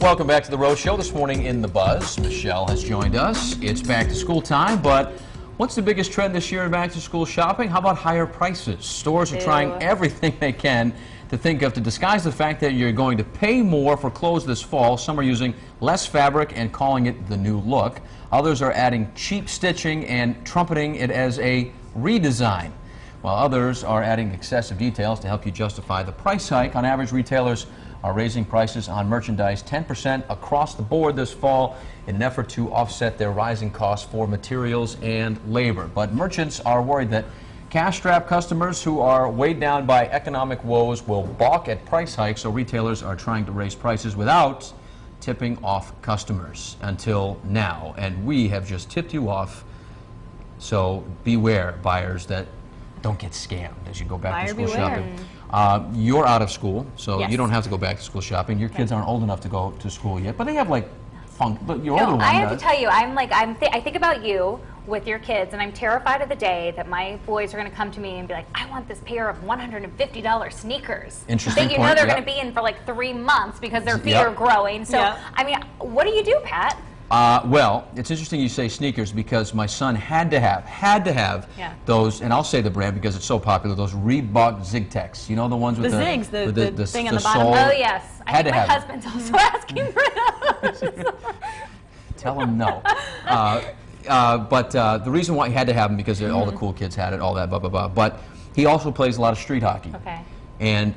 Welcome back to the Rose Show. This morning in the Buzz, Michelle has joined us. It's back to school time, but what's the biggest trend this year in back to school shopping? How about higher prices? Stores are trying everything they can to think of to disguise the fact that you're going to pay more for clothes this fall. Some are using less fabric and calling it the new look. Others are adding cheap stitching and trumpeting it as a redesign, while others are adding excessive details to help you justify the price hike. On average, retailers are raising prices on merchandise 10% across the board this fall in an effort to offset their rising costs for materials and labor. But merchants are worried that cash-strapped customers who are weighed down by economic woes will balk at price hikes, so retailers are trying to raise prices without tipping off customers until now. And we have just tipped you off, so beware, buyers, that don't get scammed as you go back to school shopping. You're out of school, so you don't have to go back to school shopping. Your kids aren't old enough to go to school yet, but they have like fun. Your older one I have does. to tell you, I think about you with your kids, and I'm terrified of the day that my boys are going to come to me and be like, I want this pair of $150 sneakers. Interesting that you point, know they're going to be in for like 3 months because their feet are growing. So, I mean, what do you do, Pat? Well, it's interesting you say sneakers because my son had to have those, and I'll say the brand because it's so popular, those Reebok ZigTechs. You know, the ones with the zigs, the thing on the bottom. Oh, yes. I think my husband's also asking for those. Tell him no. But the reason why he had to have them because all the cool kids had it, all that, blah, blah, blah. But he also plays a lot of street hockey. Okay. And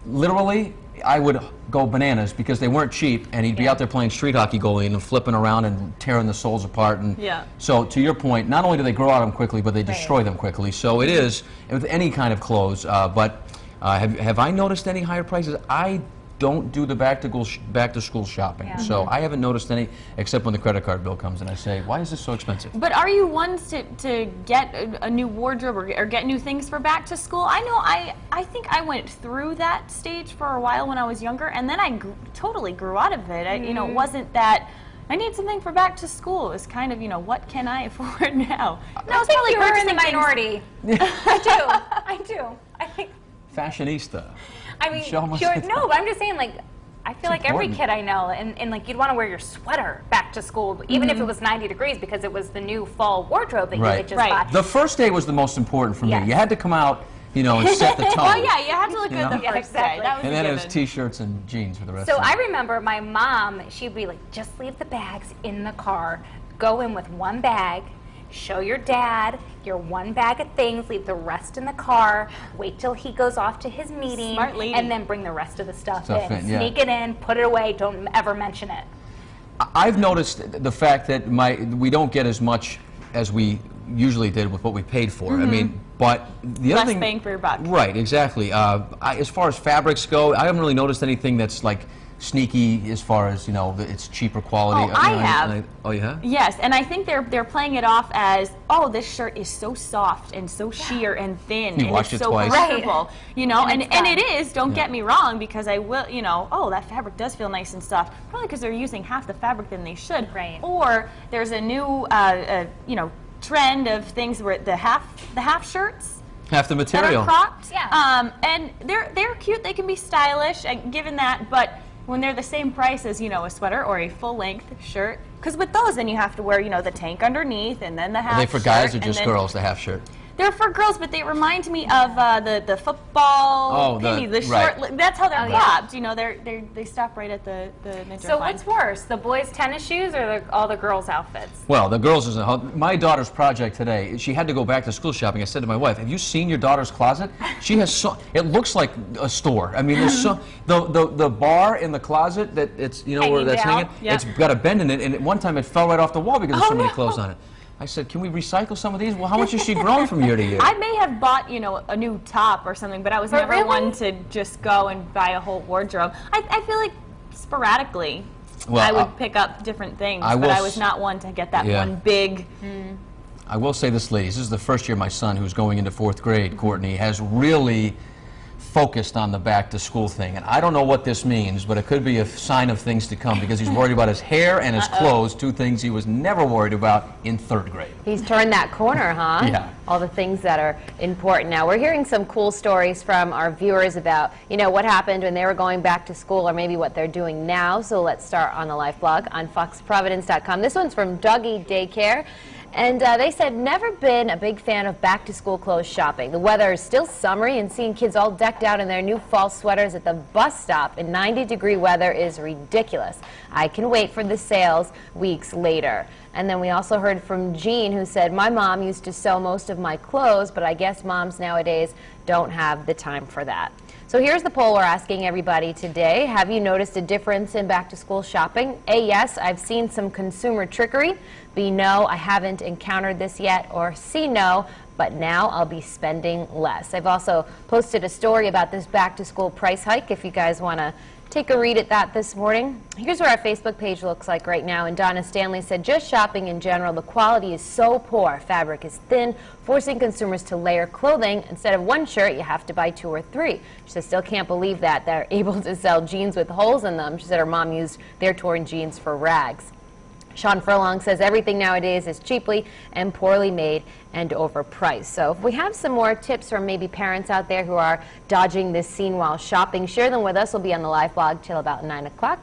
literally, I would go bananas because they weren't cheap, and he'd be out there playing street hockey goalie and flipping around and tearing the soles apart. And so, to your point, not only do they grow out of them quickly, but they destroy them quickly. So it is with any kind of clothes. But have I noticed any higher prices? I don't do the back to school shopping, so I haven't noticed any except when the credit card bill comes and I say, why is this so expensive? But are you ones to get a new wardrobe or get new things for back to school? I know I think I went through that stage for a while when I was younger, and then I totally grew out of it. You know, it wasn't that I need something for back to school. It was kind of, you know, what can I afford now? No, I think you were in the minority. I do. I think fashionista. I mean, no, but I'm just saying, like, I feel like every kid I know, and like, you'd want to wear your sweater back to school, even if it was 90 degrees, because it was the new fall wardrobe that you had just bought. The first day was the most important for me. You had to come out, you know, and set the tone. Well, yeah, you had to look good the first day. That was and then it was T-shirts and jeans for the rest of of the day. So I remember my mom, she'd be like, just leave the bags in the car, go in with one bag, show your dad your one bag of things, leave the rest in the car, wait till he goes off to his meeting, and then bring the rest of the stuff in. Sneak it in, put it away, don't ever mention it. I've noticed the fact that we don't get as much as we usually did with what we paid for. I mean, but the other thing, less bang for your buck. Right, exactly. As far as fabrics go, I haven't really noticed anything that's like sneaky as far as, you know, it's cheaper quality. Oh, I have. Oh, you have? Yes, and I think they're playing it off as, oh, this shirt is so soft and so sheer and thin and it's so comfortable, you know, and it is. Don't get me wrong, because I will, you know, oh, that fabric does feel nice and soft. Probably because they're using half the fabric than they should. Right. Or there's a new, you know, trend of things where the half shirts. Half the material. That are cropped. And they're cute. They can be stylish, given that, but when they're the same price as, you know, a sweater or a full-length shirt. Because with those, then you have to wear, you know, the tank underneath and then the half shirt. Are they for guys or just girls, the half shirt? They're for girls, but they remind me of the football penny, the short. That's how they're cropped. You know, they stop right at the midriff So line. what's worse, the boys' tennis shoes or all the girls' outfits? Well, the girls my daughter's project today. She had to go back to school shopping. I said to my wife, "Have you seen your daughter's closet? She has it looks like a store. I mean, there's the bar in the closet that it's where that's hanging. It's got a bend in it, and at one time it fell right off the wall because there's so many clothes on it." I said, can we recycle some of these? Well, how much has she grown from year to year? I may have bought, you know, a new top or something, but I was never one to just go and buy a whole wardrobe. I feel like sporadically I would pick up different things, but I was not one to get that one big... I will say this, ladies. This is the first year my son, who's going into 4th grade, Courtney, has really focused on the back-to-school thing. And I don't know what this means, but it could be a sign of things to come because he's worried about his hair and his clothes, two things he was never worried about in 3rd grade. He's turned that corner, huh? Yeah. All the things that are important now. We're hearing some cool stories from our viewers about, what happened when they were going back to school or maybe what they're doing now. So let's start on the Life blog on foxprovidence.com. This one's from Dougie Daycare. And they said, never been a big fan of back-to-school clothes shopping. The weather is still summery, and seeing kids all decked out in their new fall sweaters at the bus stop in 90-degree weather is ridiculous. I can wait for the sales weeks later. And then we also heard from Jean, who said, my mom used to sew most of my clothes, but I guess moms nowadays don't have the time for that. So here's the poll we're asking everybody today. Have you noticed a difference in back-to-school shopping? A, yes, I've seen some consumer trickery. B, no, I haven't encountered this yet. Or C, no, but now I'll be spending less. I've also posted a story about this back-to-school price hike if you guys want to take a read at that this morning. Here's what our Facebook page looks like right now. And Donna Stanley said, just shopping in general, the quality is so poor. Fabric is thin, forcing consumers to layer clothing. Instead of one shirt, you have to buy 2 or 3. She said, still can't believe that they're able to sell jeans with holes in them. She said her mom used their torn jeans for rags. Sean Furlong says everything nowadays is cheaply and poorly made and overpriced. So if we have some more tips from maybe parents out there who are dodging this scene while shopping, share them with us. We'll be on the Live blog till about 9 o'clock.